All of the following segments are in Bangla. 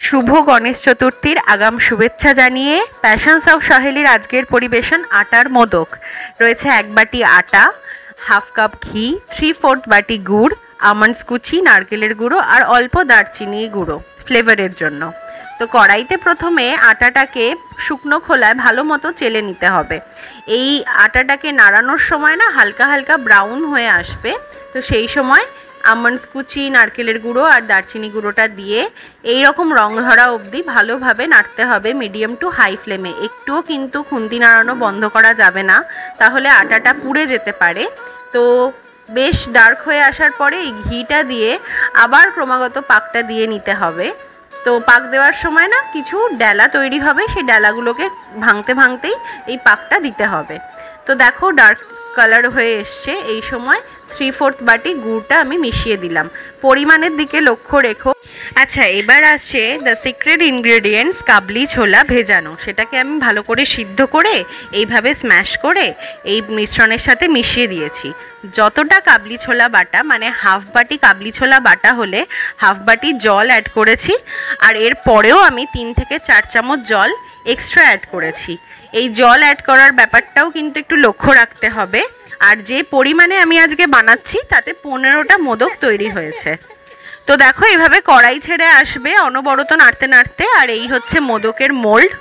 শুভ গণেশ চতুর্থীর আগাম শুভেচ্ছা জানিয়ে প্যাশনস অফ সহেলির আজকের পরিবেশন আটার মোদক। রয়েছে 1 বাটি আটা, হাফ কাপ ঘি, 3/4 বাটি গুড়, আমন্ডস কুচি, নারকেলের গুঁড়ো আর অল্প দারচিনি গুঁড়ো ফ্লেভারের জন্য। তো কড়াইতে প্রথমে আটাটাকে শুকনো খোলায় ভালো মতো চেলে নিতে হবে। এই আটাটাকে নাড়ানোর সময় না হালকা হালকা ব্রাউন হয়ে আসবে, তো সেই সময় আমন্ডস কুচি, নারকেলের গুঁড়ো আর দারচিনি গুঁড়োটা দিয়ে এই রকম রং ধরা অবধি ভালোভাবে নাড়তে হবে মিডিয়াম টু হাই ফ্লেমে। একটুও কিন্তু খুন্তি নাড়ানো বন্ধ করা যাবে না, তাহলে আটাটা পুড়ে যেতে পারে। তো বেশ ডার্ক হয়ে আসার পরে এই ঘিটা দিয়ে আবার ক্রমাগত পাকটা দিয়ে নিতে হবে। তো পাক দেওয়ার সময় না কিছু ডালা তৈরি হবে, সেই ডালাগুলোকে ভাঙতে ভাঙতেই এই পাকটা দিতে হবে। তো দেখো ডার্ক কালার হয়ে এসছে, এই সময় 3/4 বাটি গুড়টা আমি মিশিয়ে দিলাম। পরিমাণের দিকে লক্ষ্য রেখো। আচ্ছা, এবার আসছে দ্য সিক্রেট ইনগ্রেডিয়েন্টস কাবলি ছোলা ভেজানো। সেটাকে আমি ভালো করে সিদ্ধ করে এইভাবে স্ম্যাশ করে এই মিশ্রণের সাথে মিশিয়ে দিয়েছি। যতটা কাবলি ছোলা বাটা, মানে হাফ বাটি কাবলি ছোলা বাটা হলে হাফ বাটি জল অ্যাড করেছি, আর এর পরেও আমি 3 থেকে 4 চামচ জল এক্সট্রা অ্যাড করেছি। এই জল অ্যাড করার ব্যাপারটাও কিন্তু একটু লক্ষ্য রাখতে হবে। আর যে পরিমাণে আমি আজকে বানাচ্ছি তাতে 15টা মোদক তৈরি হয়েছে। তো দেখো এইভাবে কড়াই ছেড়ে আসবে অনবরত নাড়তে নাড়তে। আর এই হচ্ছে মোদকের মোল্ড।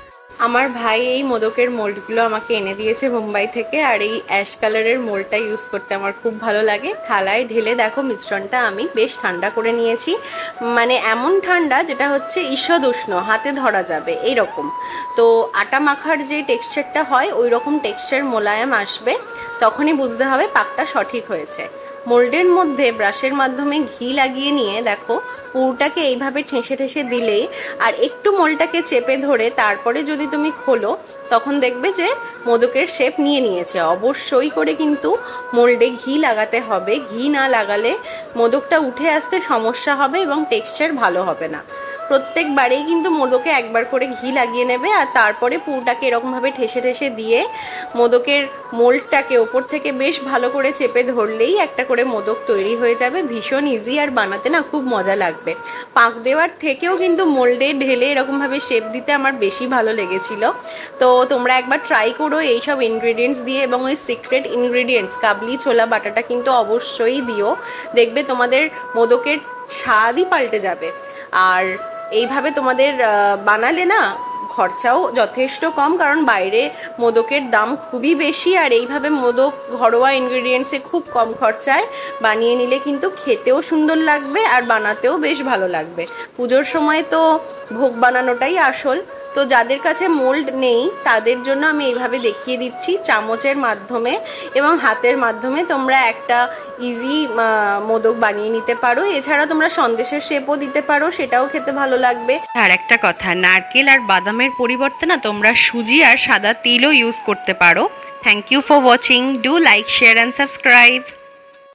আমার ভাই এই মোদকের মোল্ডগুলো আমাকে এনে দিয়েছে মুম্বাই থেকে, আর এই অ্যাশ কালারের মোল্ডটা ইউজ করতে আমার খুব ভালো লাগে। থালায় ঢেলে দেখো মিশ্রণটা আমি বেশ ঠান্ডা করে নিয়েছি, মানে এমন ঠান্ডা যেটা হচ্ছে ঈষদ উষ্ণ, হাতে ধরা যাবে এইরকম। তো আটা মাখার যে টেক্সচারটা হয় ওই রকম টেক্সচার মোলায়েম আসবে, তখনই বুঝতে হবে পাকটা সঠিক হয়েছে। মোল্ডের মধ্যে ব্রাশের মাধ্যমে ঘি লাগিয়ে নিয়ে দেখো পুরটাকে এইভাবে ঠেসে ঠেসে দিলেই, আর একটু মোল্ডটাকে চেপে ধরে তারপরে যদি তুমি খোলো তখন দেখবে যে মোদকের শেপ নিয়ে নিয়েছে। অবশ্যই করে কিন্তু মোল্ডে ঘি লাগাতে হবে, ঘি না লাগালে মোদকটা উঠে আসতে সমস্যা হবে এবং টেক্সচার ভালো হবে না। প্রত্যেকবারেই কিন্তু মোদকে একবার করে ঘি লাগিয়ে নেবে, আর তারপরে পুরটাকে এরকমভাবে ঠেসে ঠেসে দিয়ে মোদকের মোল্ডটাকে ওপর থেকে বেশ ভালো করে চেপে ধরলেই একটা করে মোদক তৈরি হয়ে যাবে। ভীষণ ইজি, আর বানাতে না খুব মজা লাগবে। পাক দেওয়ার থেকেও কিন্তু মোল্ডে ঢেলে এরকমভাবে শেপ দিতে আমার বেশি ভালো লেগেছিল। তো তোমরা একবার ট্রাই করো এইসব ইনগ্রিডিয়েন্টস দিয়ে, এবং ওই সিক্রেট ইনগ্রিডিয়েন্টস কাবলি ছোলা বাটাটা কিন্তু অবশ্যই দিও, দেখবে তোমাদের মোদকের স্বাদই পাল্টে যাবে। আর এইভাবে তোমাদের বানালে না খরচাও যথেষ্ট কম, কারণ বাইরে মোদকের দাম খুবই বেশি, আর এইভাবে মোদক ঘরোয়া ইনগ্রিডিয়েন্টসে খুব কম খরচায় বানিয়ে নিলে কিন্তু খেতেও সুন্দর লাগবে আর বানাতেও বেশ ভালো লাগবে। পুজোর সময় তো ভোগ বানানোটাই আসল। তো যাদের কাছে মোল্ড নেই তাদের জন্য আমি এইভাবে দেখিয়ে দিচ্ছি চামচের মাধ্যমে এবং হাতের মাধ্যমে তোমরা একটা ইজি মোদক বানিয়ে নিতে পারো। এছাড়া তোমরা সন্দেশের শেপও দিতে পারো, সেটাও খেতে ভালো লাগবে। আর একটা কথা, নারকেল আর বাদামের পরিবর্তে না তোমরা সুজি আর সাদা তিলও ইউজ করতে পারো। Thank you for watching. Do like, share and subscribe.